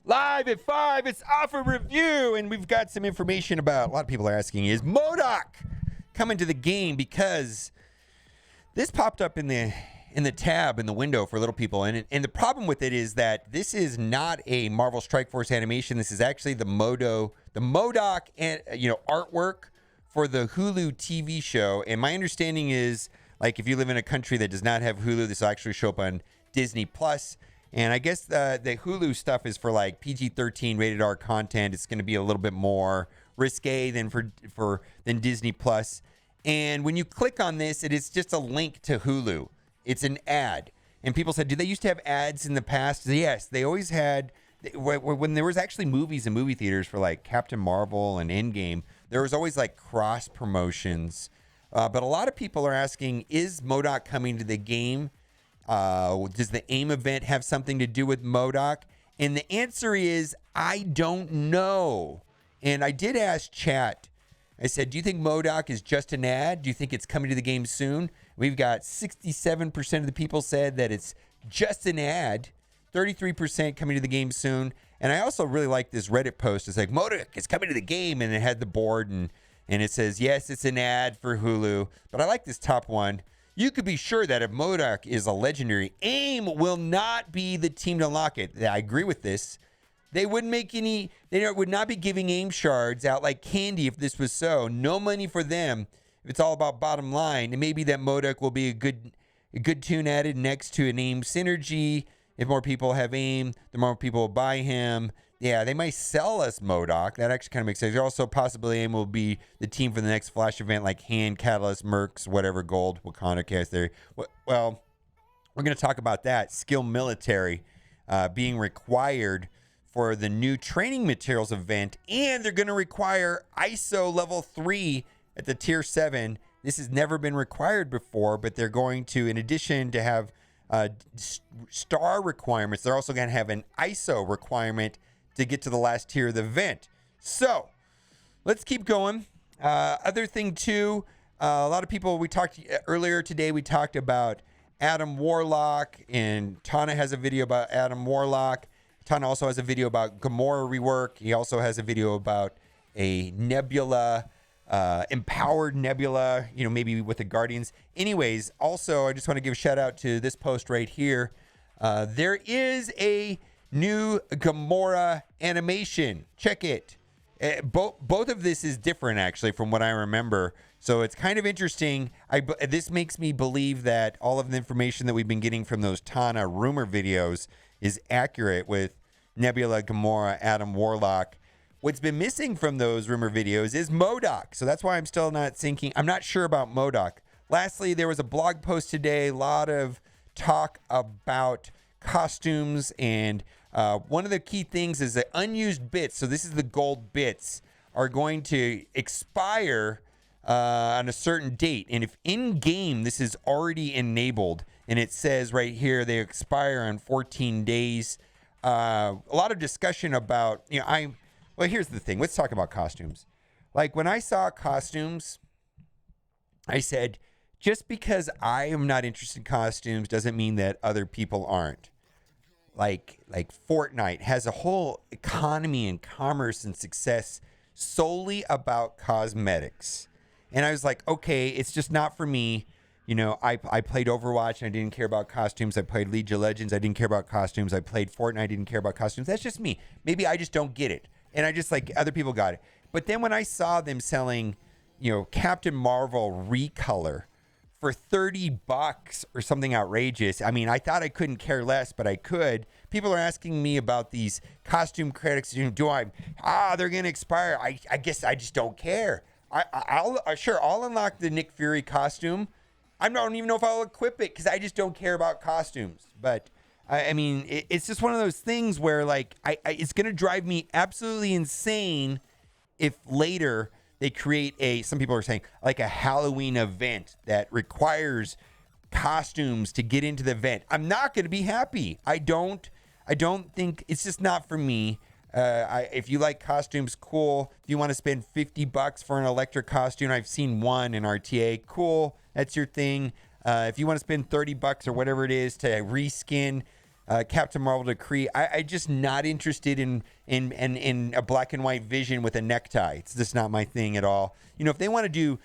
live at 5. It's Offer Review, and we've got some information about, a lot of people are asking, is MODOK coming to the game? Because this popped up in the tab in the window for little people, and the problem with it is that this is not a Marvel Strike Force animation. This is actually the MODOK and artwork for the Hulu TV show. And my understanding is, like, if you live in a country that does not have Hulu, this will actually show up on Disney Plus. And I guess the Hulu stuff is for like PG-13 rated R content. It's going to be a little bit more risque than than Disney Plus. And when you click on this, it is just a link to Hulu. It's an ad. And people said, did they used to have ads in the past? Yes, they always had. When there was actually movies in movie theaters for like Captain Marvel and Endgame, there was always like cross promotions. But a lot of people are asking, is MODOK coming to the game? Does the AIM event have something to do with MODOK? And the answer is, I don't know. And I did ask chat. I said, do you think MODOK is just an ad? Do you think it's coming to the game soon? We've got 67% of the people said that it's just an ad. 33% coming to the game soon. And I also really like this Reddit post. It's like, MODOK is coming to the game. And it had the board and it says, yes, it's an ad for Hulu. But I like this top one. You could be sure that if MODOK is a legendary, AIM will not be the team to unlock it. I agree with this. They wouldn't make any, they would not be giving AIM shards out like candy if this was so. No money for them if it's all about bottom line. And maybe that MODOK will be a good tune added next to an AIM synergy. If more people have AIM, the more people will buy him. Yeah, they might sell us MODOK. That actually kind of makes sense. Also, possibly AIM will be the team for the next Flash event, like Hand, Catalyst, Mercs, whatever, Gold, Wakanda cast there. Well, we're going to talk about that. Skill Military being required for the new training materials event, and they're going to require ISO level 3 at the tier 7. This has never been required before, but they're going to, in addition to have star requirements, they're also going to have an ISO requirement to get to the last tier of the event. So let's keep going. Other thing too, a lot of people, we talked earlier today, we talked about Adam Warlock, and Tana has a video about Adam Warlock. Tana also has a video about Gamora rework. He also has a video about a Nebula, empowered Nebula, maybe with the Guardians. Anyways, also, I just want to give a shout out to this post right here. There is a new Gamora animation. Check it. Both of this is different, actually, from what I remember. So it's kind of interesting. This makes me believe that all of the information that we've been getting from those Tana rumor videos is accurate with Nebula, Gamora, Adam Warlock. What's been missing from those rumor videos is MODOK. So that's why I'm still not thinking. I'm not sure about MODOK. Lastly, there was a blog post today. A lot of talk about costumes, and one of the key things is that unused bits, so this is the gold bits, are going to expire on a certain date. And if in-game this is already enabled, and it says right here they expire on 14 days, a lot of discussion about, well, here's the thing. Let's talk about costumes. Like, when I saw costumes, I said, just because I am not interested in costumes doesn't mean that other people aren't. Like Fortnite has a whole economy and commerce and success solely about cosmetics. And I was like, okay, it's just not for me. I played Overwatch and I didn't care about costumes. I played League of Legends. I didn't care about costumes. I played Fortnite. I didn't care about costumes. That's just me. Maybe I just don't get it. And I just like other people got it. But then when I saw them selling, Captain Marvel recolor for $30 or something outrageous, I mean, I thought I couldn't care less, but I could. People are asking me about these costume credits. They're going to expire. I guess I just don't care. I'll unlock the Nick Fury costume. I don't even know if I'll equip it because I just don't care about costumes. But I mean, it's just one of those things where like it's going to drive me absolutely insane if later they create some people are saying like a Halloween event that requires costumes to get into the event. I'm not going to be happy. I don't think, it's just not for me. If you like costumes, cool. If you want to spend $50 for an electric costume, I've seen one in RTA, cool. That's your thing. If you want to spend $30 or whatever it is to reskin Captain Marvel decree. I just not interested in a black and white Vision with a necktie. It's just not my thing at all. If they want to do,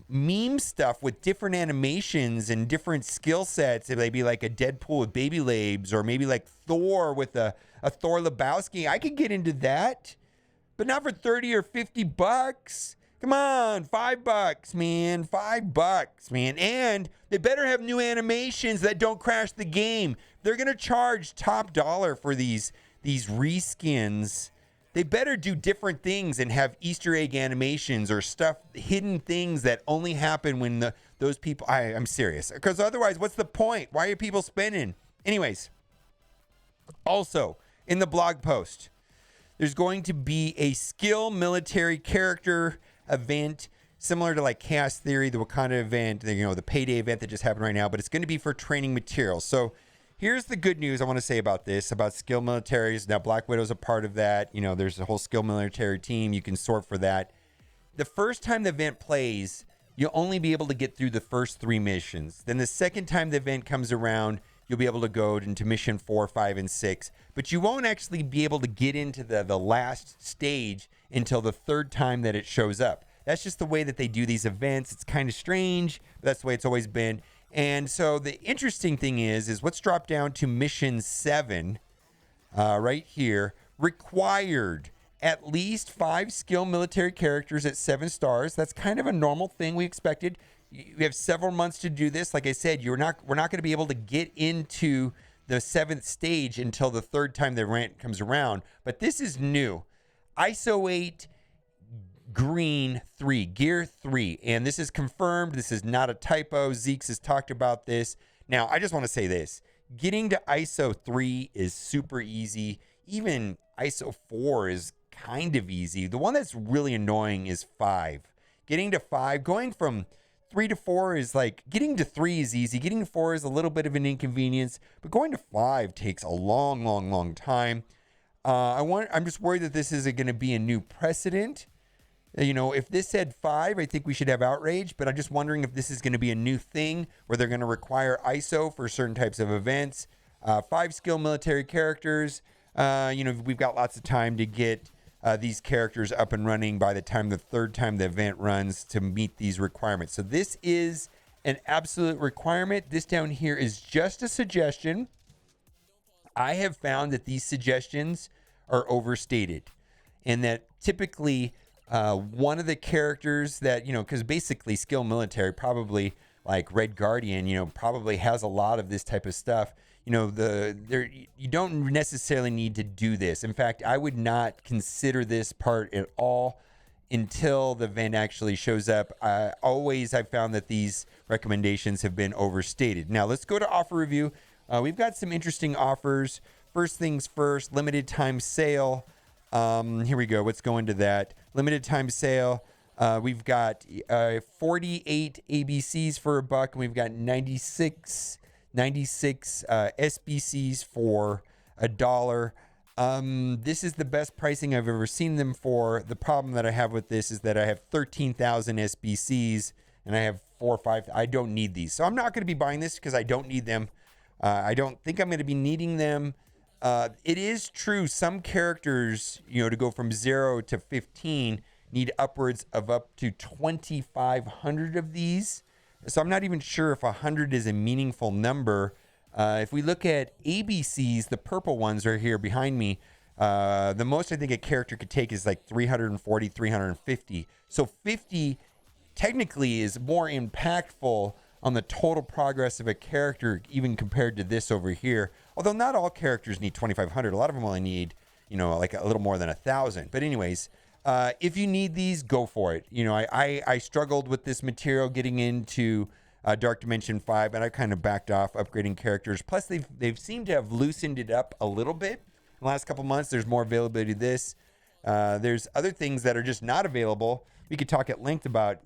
meme stuff with different animations and different skill sets, if they be like a Deadpool with baby labes, or maybe like Thor with a Thor Lebowski, I could get into that, but not for 30 or 50 bucks. Come on, $5, man. $5, man. And they better have new animations that don't crash the game. They're going to charge top dollar for these reskins. They better do different things and have Easter egg animations or stuff, hidden things that only happen when those people... I'm serious. Because otherwise, what's the point? Why are people spending? Anyways, also, in the blog post, there's going to be a skill military character event similar to like Chaos Theory, the Wakanda event, the payday event that just happened right now, but it's going to be for training materials. So here's the good news I want to say about this, about skill militaries. Now, Black Widow's a part of that. There's a whole skill military team. You can sort for that. The first time the event plays, you'll only be able to get through the first 3 missions. Then the second time the event comes around, you'll be able to go into mission 4, 5, and 6. But you won't actually be able to get into the last stage until the 3rd time that it shows up. That's just the way that they do these events. It's kind of strange, but that's the way it's always been. And so the interesting thing is let's drop down to mission 7 right here. Required at least 5 skill military characters at 7 stars. That's kind of a normal thing we expected. You have several months to do this. Like I said, we're not going to be able to get into the 7th stage until the 3rd time the event comes around. But this is new. ISO 8 green 3, gear 3. And this is confirmed. This is not a typo. Zeeks has talked about this. Now, I just want to say this. Getting to ISO 3 is super easy. Even ISO 4 is kind of easy. The one that's really annoying is 5. Getting to 5, going from 3 to 4 is like, getting to 3 is easy. Getting to 4 is a little bit of an inconvenience, but going to 5 takes a long time. I'm just worried that this is going to be a new precedent. If this said 5, I think we should have outrage, but I'm just wondering if this is going to be a new thing where they're going to require ISO for certain types of events. 5 skill military characters. We've got lots of time to get these characters up and running by the time the 3rd time the event runs to meet these requirements. So this is an absolute requirement. This down here is just a suggestion. I have found that these suggestions are overstated, and that typically one of the characters that, because basically skill military, probably like Red Guardian, probably has a lot of this type of stuff. You don't necessarily need to do this. In fact, I would not consider this part at all until the event actually shows up. I've found that these recommendations have been overstated. Now let's go to offer review. We've got some interesting offers. First things first, limited time sale. Here we go. Let's go into that. Limited time sale. We've got 48 ABCs for $1, and we've got 96 SBCs for $1. This is the best pricing I've ever seen them for. The problem that I have with this is that I have 13,000 SBCs and I have 4 or 5. I don't need these. So I'm not going to be buying this because I don't need them. I don't think I'm going to be needing them. It is true. Some characters, to go from 0 to 15 need upwards of up to 2,500 of these. So I'm not even sure if 100 is a meaningful number. If we look at ABCs, the purple ones are here behind me. The most I think a character could take is like 340, 350. So 50 technically is more impactful on the total progress of a character, even compared to this over here. Although not all characters need 2,500. A lot of them only need, like a little more than 1,000. But anyways, if you need these, go for it. I struggled with this material getting into Dark Dimension 5, and I kind of backed off upgrading characters. Plus, they've seemed to have loosened it up a little bit in the last couple months. There's more availability of this. There's other things that are just not available. We could talk at length about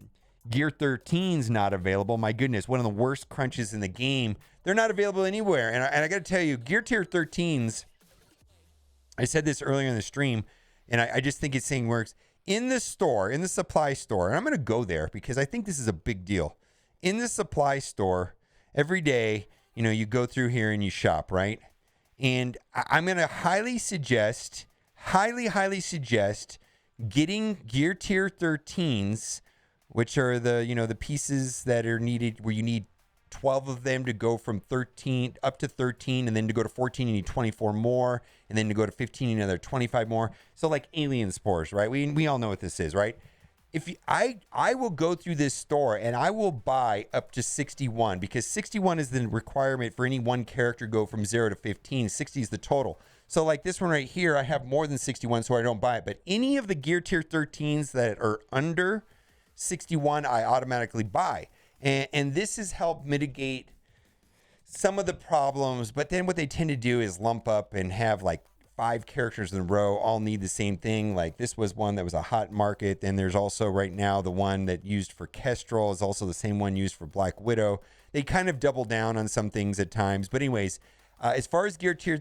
Gear 13's not available. My goodness, one of the worst crunches in the game. They're not available anywhere. And I got to tell you, Gear Tier 13's, I said this earlier in the stream, and I just think it's saying works. In the store, in the supply store, and I'm going to go there because I think this is a big deal. In the supply store, every day, you go through here and you shop, right? And I'm going to highly suggest getting Gear Tier 13s, which are the pieces that are needed where you need 12 of them to go from 13 up to 13, and then to go to 14 you need 24 more, and then to go to 15 you need another 25 more. So like alien spores, right? We all know what this is, right? I will go through this store and I will buy up to 61, because 61 is the requirement for any one character to go from 0 to 15. 60 is the total. So like this one right here, I have more than 61, so I don't buy it. But any of the Gear Tier 13s that are under 61, I automatically buy. And this has helped mitigate some of the problems. But then what they tend to do is lump up and have like 5 characters in a row all need the same thing. Like this was one that was a hot market. Then there's also right now the one that used for Kestrel is also the same one used for Black Widow. They kind of double down on some things at times. But anyways, as far as Gear Tier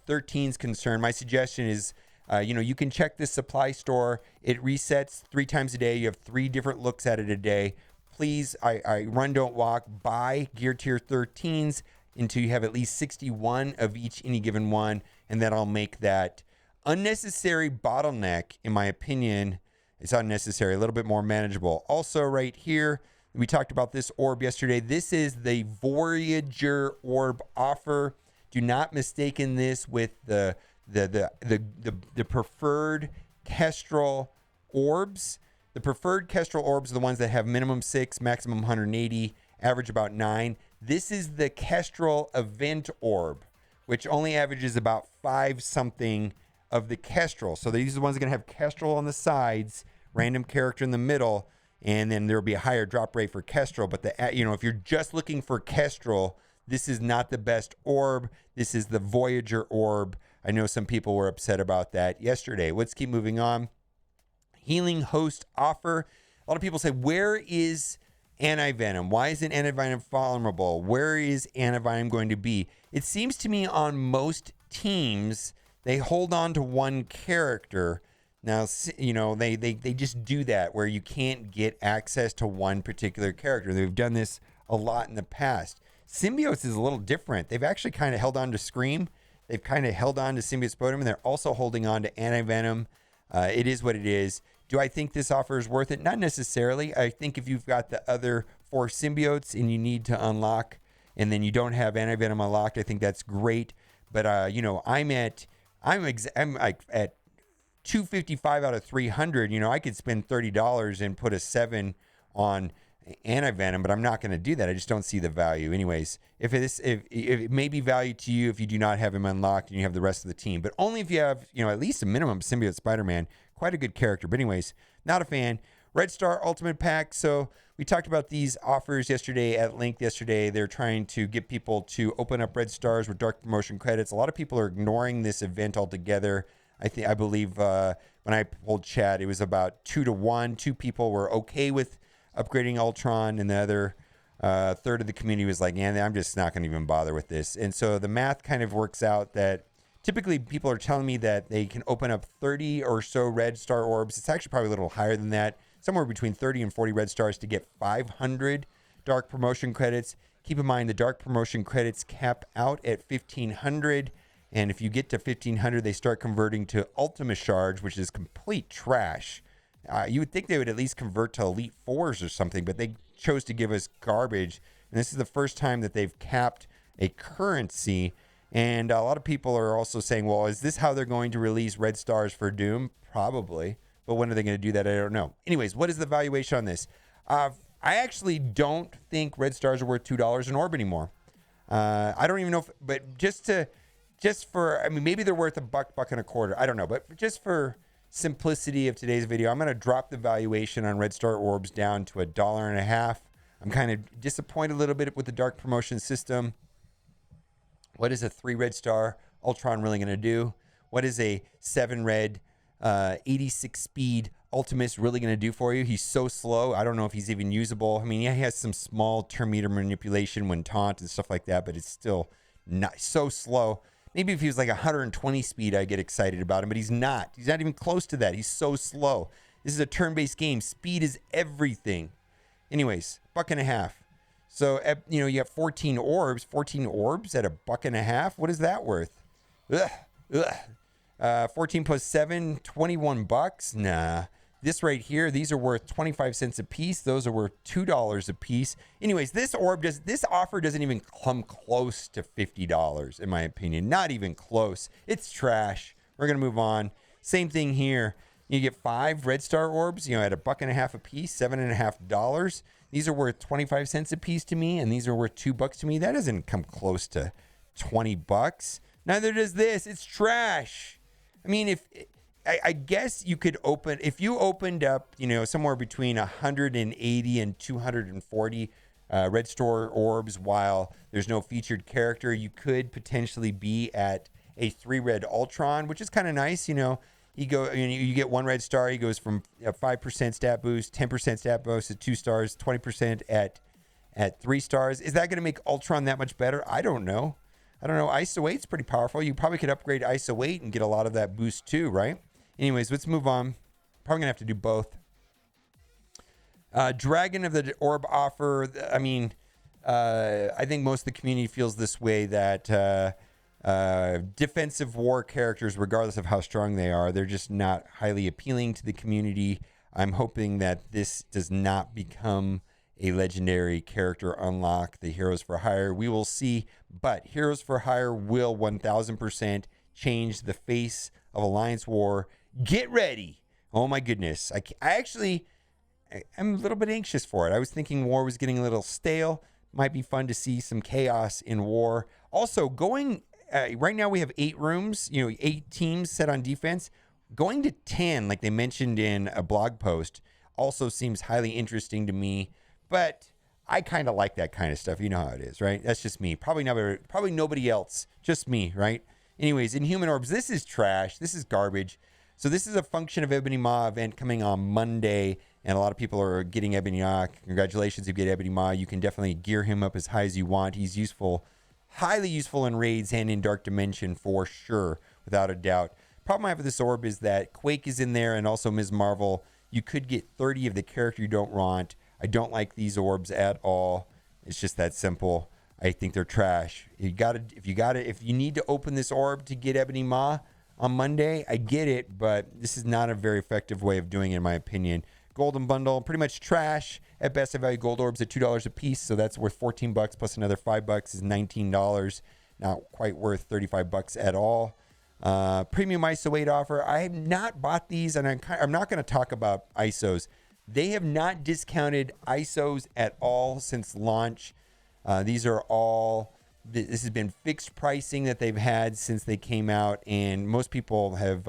13 is concerned, my suggestion is, you can check this supply store. It resets 3 times a day. You have 3 different looks at it a day. Please, I run, don't walk, buy Gear Tier 13s until you have at least 61 of each, any given one, and that'll make that unnecessary bottleneck, in my opinion, it's unnecessary, a little bit more manageable. Also right here, we talked about this orb yesterday. This is the Voyager orb offer. Do not mistaken this with the preferred Kestrel orbs. The preferred Kestrel orbs are the ones that have minimum 6, maximum 180, average about 9. This is the Kestrel event orb, which only averages about 5 something of the Kestrel. So these are the ones that are going to have Kestrel on the sides, random character in the middle, and then there'll be a higher drop rate for Kestrel. But if you're just looking for Kestrel, this is not the best orb. This is the Voyager orb. I know some people were upset about that yesterday. Let's keep moving on. Healing Host offer. A lot of people say, where is Anti-Venom? Why isn't Anti-Venom vulnerable? Where is Anti-Venom going to be? It seems to me on most teams, they hold on to one character. Now, they just do that where you can't get access to one particular character. They've done this a lot in the past. Symbiotes is a little different. They've actually kind of held on to Scream. They've kind of held on to Symbiote Spotum, and they're also holding on to Anti-Venom. It is what it is. Do I think this offer is worth it? Not necessarily. I think if you've got the other 4 symbiotes and you need to unlock, and then you don't have Anti-Venom unlocked, I think that's great. But I'm at 255 out of 300. I could spend $30 and put a 7 on Anti-Venom, but I'm not going to do that. I just don't see the value. Anyways, if it may be value to you if you do not have him unlocked and you have the rest of the team, but only if you have at least a minimum symbiote Spider-Man. Quite a good character, but anyways, not a fan. Red Star Ultimate Pack. So we talked about these offers yesterday at length yesterday. They're trying to get people to open up Red Stars with dark promotion credits. A lot of people are ignoring this event altogether. I believe when I pulled chat, it was about 2 to 1. 2 people were okay with upgrading Ultron, and the other third of the community was like, yeah, I'm just not going to even bother with this. And so the math kind of works out that typically people are telling me that they can open up 30 or so Red Star orbs. It's actually probably a little higher than that, somewhere between 30 and 40 Red Stars to get 500 dark promotion credits. Keep in mind the dark promotion credits cap out at 1,500. And if you get to 1,500, they start converting to Ultima Charge, which is complete trash. You would think they would at least convert to Elite Fours or something, but they chose to give us garbage. And this is the first time that they've capped a currency. And a lot of people are also saying, well, is this how they're going to release Red Stars for Doom? Probably. But when are they going to do that? I don't know. Anyways, what is the valuation on this? I actually don't think Red Stars are worth $2 an orb anymore. I don't even know but maybe they're worth $1, and $1.25. I don't know. But just for simplicity of today's video, I'm going to drop the valuation on Red Star orbs down to $1.50. I'm kind of disappointed a little bit with the dark promotion system. What is a 3 Red Star Ultron really going to do? What is a 7 red 86 speed Ultimus really going to do for you? He's so slow. I don't know if he's even usable. I mean, yeah, he has some small turn meter manipulation when taunt and stuff like that, but it's still not so slow. Maybe if he was like 120 speed, I'd get excited about him, but he's not. He's not even close to that. He's so slow. This is a turn-based game. Speed is everything. Anyways, $1.50. So, you have 14 orbs. 14 orbs at $1.50. What is that worth? Ugh. Ugh. 14 plus 7, $21. Nah. This right here, these are worth 25 cents a piece. Those are worth $2 a piece. Anyways, this offer doesn't even come close to $50, in my opinion. Not even close. It's trash. We're going to move on. Same thing here. You get 5 red star orbs, at $1.50 a piece, $7.50. These are worth 25 cents a piece to me, and these are worth $2 to me. That doesn't come close to $20. Neither does this. It's trash. I mean, I guess you could if you opened up, somewhere between 180 and 240 red star orbs while there's no featured character, you could potentially be at a 3 red Ultron, which is kind of nice. You get 1 red star. He goes from 5% stat boost, 10% stat boost to 2 stars, 20% at 3 stars. Is that going to make Ultron that much better? I don't know. ISO 8's pretty powerful. You probably could upgrade ISO 8 and get a lot of that boost too, right? Anyways, let's move on. Probably going to have to do both. Dragon of the Orb offer. I mean, I think most of the community feels this way, that defensive war characters, regardless of how strong they are, they're just not highly appealing to the community. I'm hoping that this does not become a legendary character unlock, the Heroes for Hire. We will see, but Heroes for Hire will 1000% change the face of Alliance War. Get ready. Oh my goodness. I'm a little bit anxious for it. I was thinking War was getting a little stale. Might be fun to see some chaos in War. Also, right now we have 8 rooms, 8 teams set on defense. Going to 10, like they mentioned in a blog post, also seems highly interesting to me. But I kind of like that kind of stuff. You know how it is, right? That's just me. Probably nobody else. Just me, right? Anyways, Inhuman Orbs, this is trash. This is garbage. So this is a Function of Ebony Maw event coming on Monday, and a lot of people are getting Ebony Maw. Congratulations if you get Ebony Maw. You can definitely gear him up as high as you want. He's useful, highly useful in raids and in Dark Dimension for sure, without a doubt. Problem I have with this orb is that Quake is in there and also Ms. Marvel. You could get 30 of the character you don't want. I don't like these orbs at all. It's just that simple. I think they're trash. If you need to open this orb to get Ebony Maw on Monday, I get it, but this is not a very effective way of doing it, in my opinion. Golden Bundle, pretty much trash. At best, I value gold orbs at $2 a piece, so that's worth $14 plus another $5 is $19. Not quite worth $35 at all. Premium ISO 8 offer. I have not bought these, and I'm not going to talk about ISOs. They have not discounted ISOs at all since launch. This has been fixed pricing that they've had since they came out, and most people have.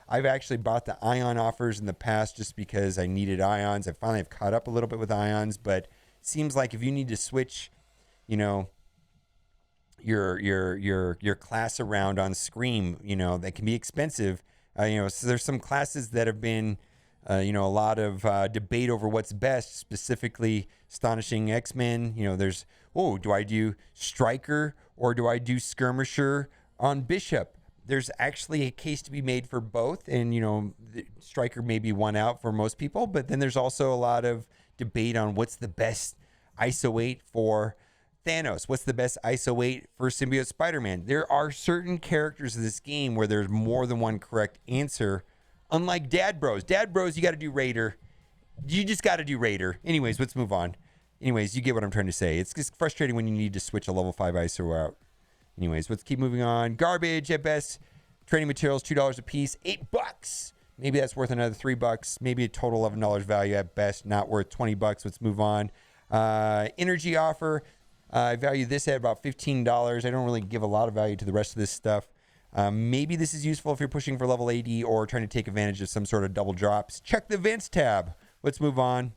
I've actually bought the Ion offers in the past just because I needed Ions. I finally have caught up a little bit with Ions, but it seems like if you need to switch, your class around on Scream, that can be expensive. So there's some classes that have been. A lot of debate over what's best, specifically Astonishing X-Men. Do I do Striker or do I do Skirmisher on Bishop? There's actually a case to be made for both, and Striker may be one out for most people, but then there's also a lot of debate on what's the best ISO 8 for Thanos, what's the best ISO 8 for Symbiote Spider-Man. There are certain characters in this game where there's more than one correct answer. Unlike Dad Bros. Dad Bros, you got to do Raider. You just got to do Raider. Anyways, let's move on. Anyways, you get what I'm trying to say. It's just frustrating when you need to switch a level 5 ISO out. Anyways, let's keep moving on. Garbage at best. Training materials, $2 a piece. $8. Maybe that's worth another $3. Maybe a total $11 value at best. Not worth $20. Let's move on. Energy offer. I value this at about $15. I don't really give a lot of value to the rest of this stuff. Maybe this is useful if you're pushing for level 80 or trying to take advantage of some sort of double drops. Check the events tab. Let's move on.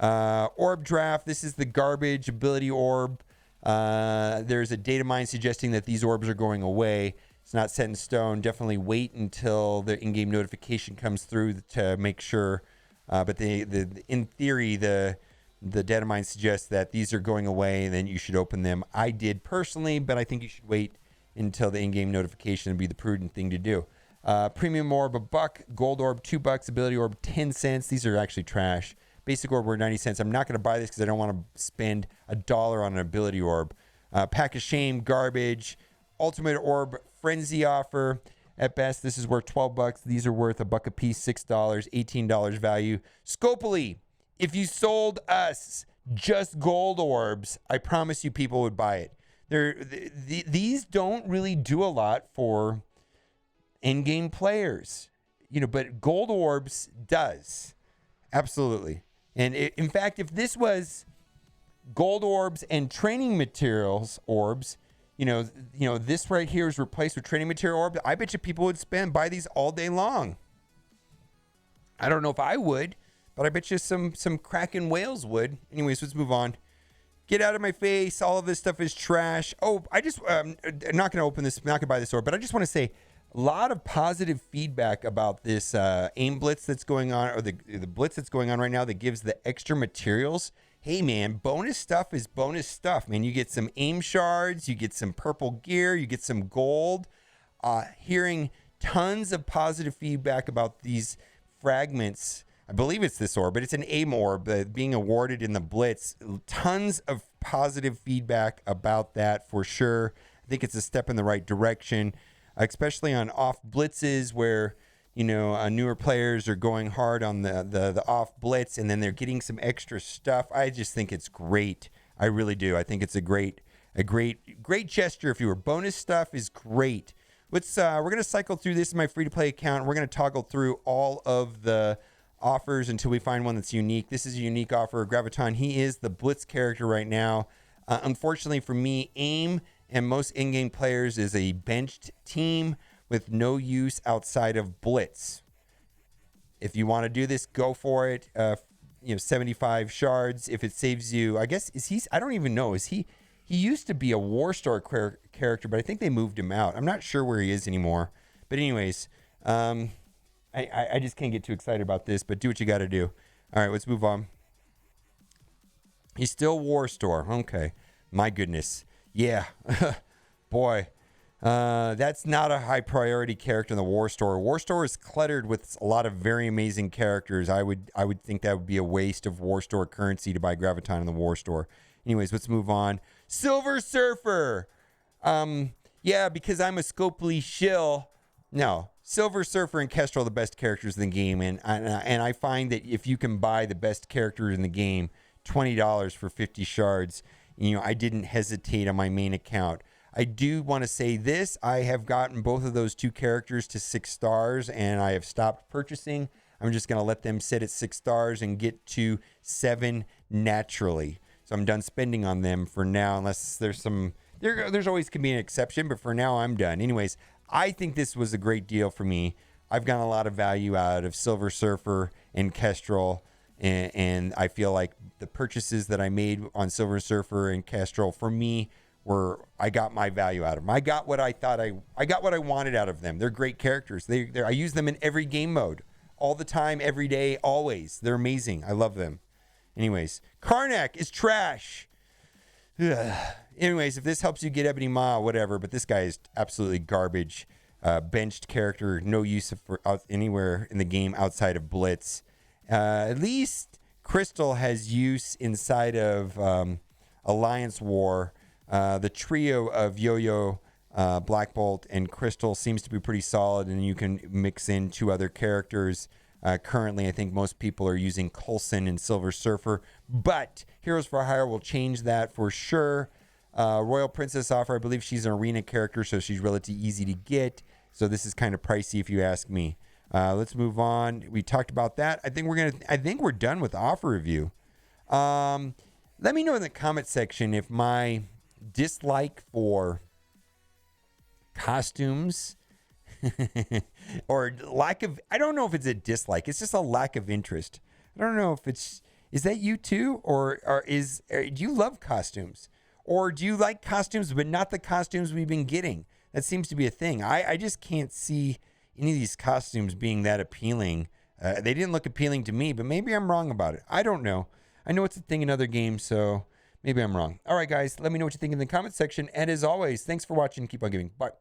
Orb draft. This is the garbage ability orb. There's a data mine suggesting that these orbs are going away. It's not set in stone. Definitely wait until the in-game notification comes through to make sure. But in theory, the data mine suggests that these are going away and then you should open them. I did personally, but I think you should wait until the in-game notification would be the prudent thing to do. Premium orb $1, gold orb $2, ability orb 10 cents. These are actually trash. Basic orb worth 90 cents. I'm not going to buy this because I don't want to spend $1 on an ability orb. Pack of Shame, garbage. Ultimate orb, frenzy offer. At best, this is worth $12. These are worth $1 a piece, $6, $18 value. Scopely, if you sold us just gold orbs, I promise you people would buy it. These don't really do a lot for in-game players, but gold orbs does. Absolutely. And in fact, if this was gold orbs and training materials orbs, this right here is replaced with training material orbs, I bet you people would buy these all day long. I don't know if I would, but I bet you some Kraken whales would. Anyways, let's move on. Get out of my face. All of this stuff is trash. Oh, I'm not going to open this, I'm not going to buy this orb, but I just want to say a lot of positive feedback about this aim blitz that's going on, or the blitz that's going on right now that gives the extra materials. Hey, man, bonus stuff is bonus stuff, man. You get some aim shards, you get some purple gear, you get some gold. Hearing tons of positive feedback about these fragments. I believe it's this orb, but it's an aim orb being awarded in the blitz. Tons of positive feedback about that for sure. I think it's a step in the right direction, especially on off blitzes where newer players are going hard on the off blitz, and then they're getting some extra stuff. I just think it's great. I really do. I think it's a great gesture. If you were bonus stuff is great. We're gonna cycle through this in my free to play account. We're gonna toggle through all of the offers until we find one that's unique. This is a unique offer. Graviton, he is the blitz character right now. Unfortunately for me, aim and most in-game players is a benched team with no use outside of blitz. If you want to do this, go for it. 75 shards. If it saves you, I guess, I don't even know. He used to be a War Star character, but I think they moved him out. I'm not sure where he is anymore. But anyways, I just can't get too excited about this, but do what you got to do. All right, let's move on. He's still War Star. Okay. My goodness. Yeah. Boy. That's not a high priority character in the War Store. War Store is cluttered with a lot of very amazing characters. I would think that would be a waste of War Store currency to buy Graviton in the War Store. Anyways, let's move on. Silver Surfer. Yeah, because I'm a Scopely shill. No, Silver Surfer and Kestrel are the best characters in the game, and I find that if you can buy the best character in the game, $20 for 50 shards, I didn't hesitate on my main account. I do want to say this. I have gotten both of those two characters to 6 stars, and I have stopped purchasing. I'm just going to let them sit at 6 stars and get to 7 naturally. So I'm done spending on them for now, unless there's there's always can be an exception, but for now I'm done. Anyways, I think this was a great deal for me. I've gotten a lot of value out of Silver Surfer and Kestrel, and I feel like the purchases that I made on Silver Surfer and Kestrel, for me, I got my value out of them. I got what I thought I got what I wanted out of them. They're great characters. I use them in every game mode, all the time, every day, always. They're amazing. I love them. Anyways, Karnak is trash. Ugh. Anyways, if this helps you get Ebony Maw, whatever, but this guy is absolutely garbage. Benched character, no use for anywhere in the game outside of Blitz. At least Crystal has use inside of Alliance War. The trio of Yo-Yo, Black Bolt, and Crystal seems to be pretty solid, and you can mix in 2 other characters. Currently, I think most people are using Coulson and Silver Surfer, but Heroes for Hire will change that for sure. Royal Princess offer, I believe she's an arena character, so she's relatively easy to get. So this is kind of pricey if you ask me. Let's move on. We talked about that. I think we're done with the offer review. Let me know in the comment section if my dislike for costumes or I don't know if it's a dislike. It's just a lack of interest. I don't know if is that you too? Or do you love costumes? Or do you like costumes but not the costumes we've been getting? That seems to be a thing. I just can't see any of these costumes being that appealing. They didn't look appealing to me, but maybe I'm wrong about it. I don't know. I know it's a thing in other games, so maybe I'm wrong. All right, guys, let me know what you think in the comment section. And as always, thanks for watching. Keep on giving. Bye.